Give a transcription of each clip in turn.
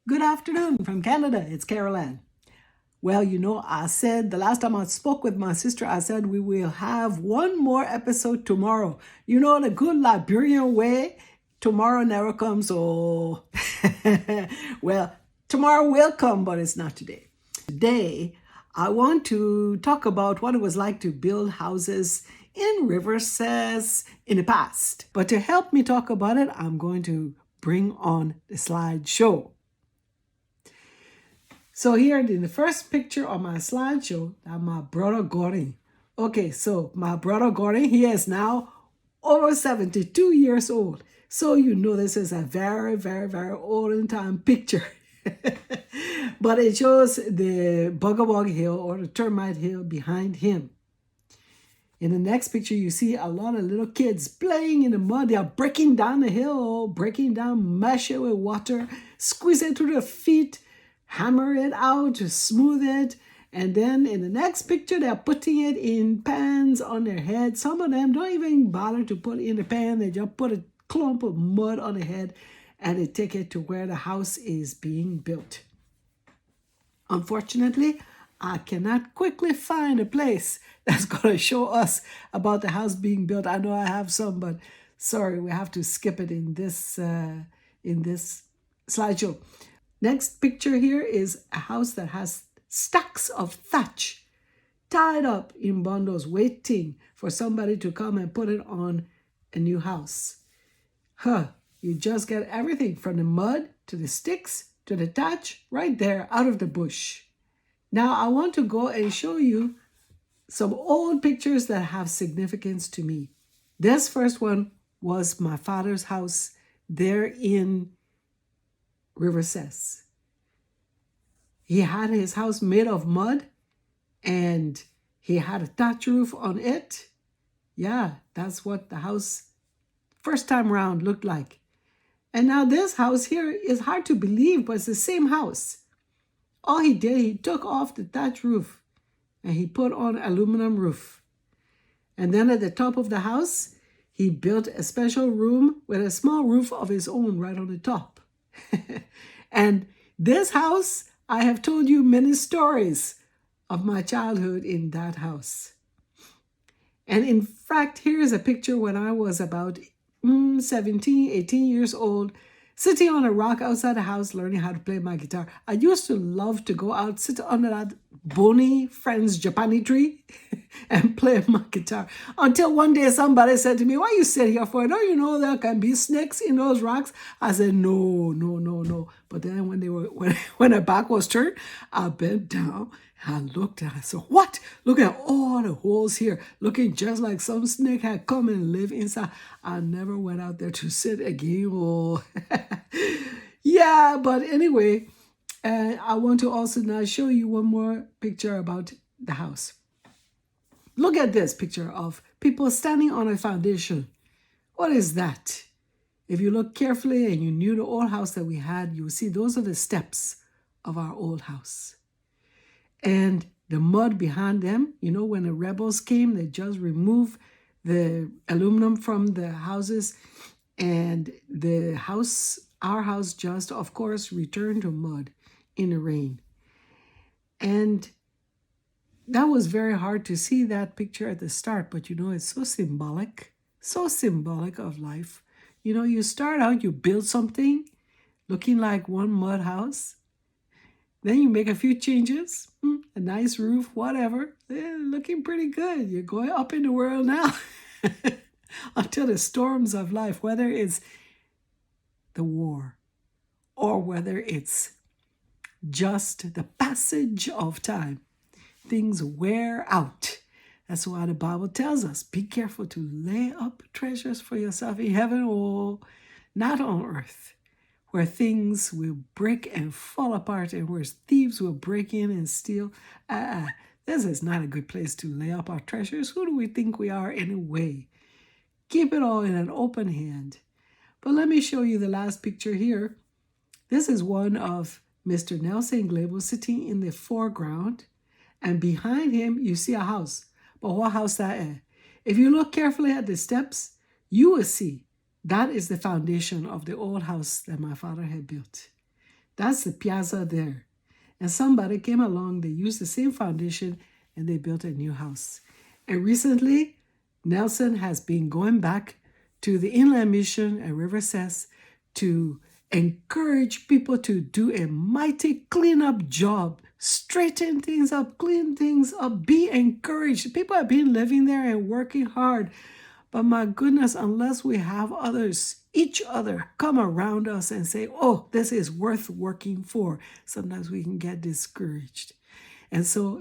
Good afternoon from Canada. It's Caroline. Well, I said the last time I spoke with my sister, I said we will have one more episode tomorrow. You know, the good Liberian way, tomorrow never comes. Oh, well, tomorrow will come, but it's not today. Today, I want to talk about what it was like to build houses in Rivercess in the past. But to help me talk about it, I'm going to bring on the slideshow. So here in the first picture on my slideshow, that's my brother Gordon. Okay, so my brother Gordon, he is now over 72 years old. So you know this is a very, very, very olden time picture. But it shows the Bugabog Hill or the Termite Hill behind him. In the next picture, you see a lot of little kids playing in the mud. They are breaking down the hill, breaking down, mash it with water, squeeze it through their feet, hammer it out to smooth it. And then in the next picture, they're putting it in pans on their head. Some of them don't even bother to put it in the pan. They just put a clump of mud on the head and they take it to where the house is being built. Unfortunately, I cannot quickly find a place that's going to show us about the house being built. I know I have some, but sorry, we have to skip it in this slideshow. Next picture here is a house that has stacks of thatch tied up in bundles, waiting for somebody to come and put it on a new house. You just get everything from the mud to the sticks to the thatch right there out of the bush. Now I want to go and show you some old pictures that have significance to me. This first one was my father's house there in Rivercess. He had his house made of mud and he had a thatch roof on it. Yeah, that's what the house first time around looked like. And now this house here is hard to believe, but it's the same house. All he did, he took off the thatch roof and he put on aluminum roof. And then at the top of the house, he built a special room with a small roof of his own right on the top. And this house, I have told you many stories of my childhood in that house. And in fact, here's a picture when I was about 17, 18 years old, sitting on a rock outside the house learning how to play my guitar. I used to love to go out, sit under that bony friend's Japani tree and play my guitar. Until one day somebody said to me, "Why you sit here for? Don't you know there can be snakes in those rocks?" I said, no. But then when the back was turned, I bent down, I looked and I said, "What? Look at all the holes here, looking just like some snake had come and lived inside." I never went out there to sit again. Oh. Yeah, but anyway, I want to also now show you one more picture about the house. Look at this picture of people standing on a foundation. What is that? If you look carefully and you knew the old house that we had, you will see those are the steps of our old house. And the mud behind them, when the rebels came, they just removed the aluminum from the houses, and our house just, of course, returned to mud in the rain. And that was very hard to see that picture at the start, but it's so symbolic of life. You start out, you build something looking like one mud house. Then you make a few changes, a nice roof, whatever. Looking pretty good. You're going up in the world now. Until the storms of life, whether it's the war or whether it's just the passage of time, things wear out. That's why the Bible tells us, be careful to lay up treasures for yourself in heaven or not on earth, where things will break and fall apart and where thieves will break in and steal. This is not a good place to lay up our treasures. Who do we think we are anyway? Keep it all in an open hand. But let me show you the last picture here. This is one of Mr. Nelson Glable sitting in the foreground, and behind him you see a house. But what house that is? If you look carefully at the steps, you will see that is the foundation of the old house that my father had built. That's the piazza there. And somebody came along, they used the same foundation, and they built a new house. And recently, Nelson has been going back to the Inland Mission at Rivercess to encourage people to do a mighty cleanup job, straighten things up, clean things up, be encouraged. People have been living there and working hard. But my goodness, unless we have others, each other, come around us and say, oh, this is worth working for, sometimes we can get discouraged. And so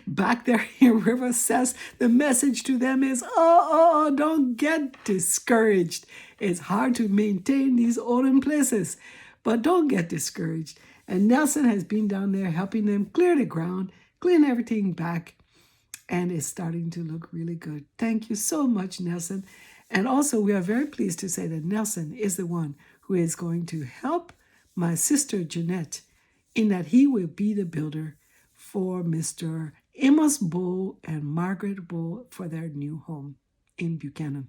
back there in Rivercess, the message to them is, don't get discouraged. It's hard to maintain these olden places, but don't get discouraged. And Nelson has been down there helping them clear the ground, clean everything back, and it's starting to look really good. Thank you so much, Nelson. And also, we are very pleased to say that Nelson is the one who is going to help my sister Jeanette in that he will be the builder for Mr. Amos Bull and Margaret Bull for their new home in Buchanan.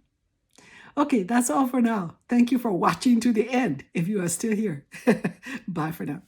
Okay, that's all for now. Thank you for watching to the end if you are still here. Bye for now.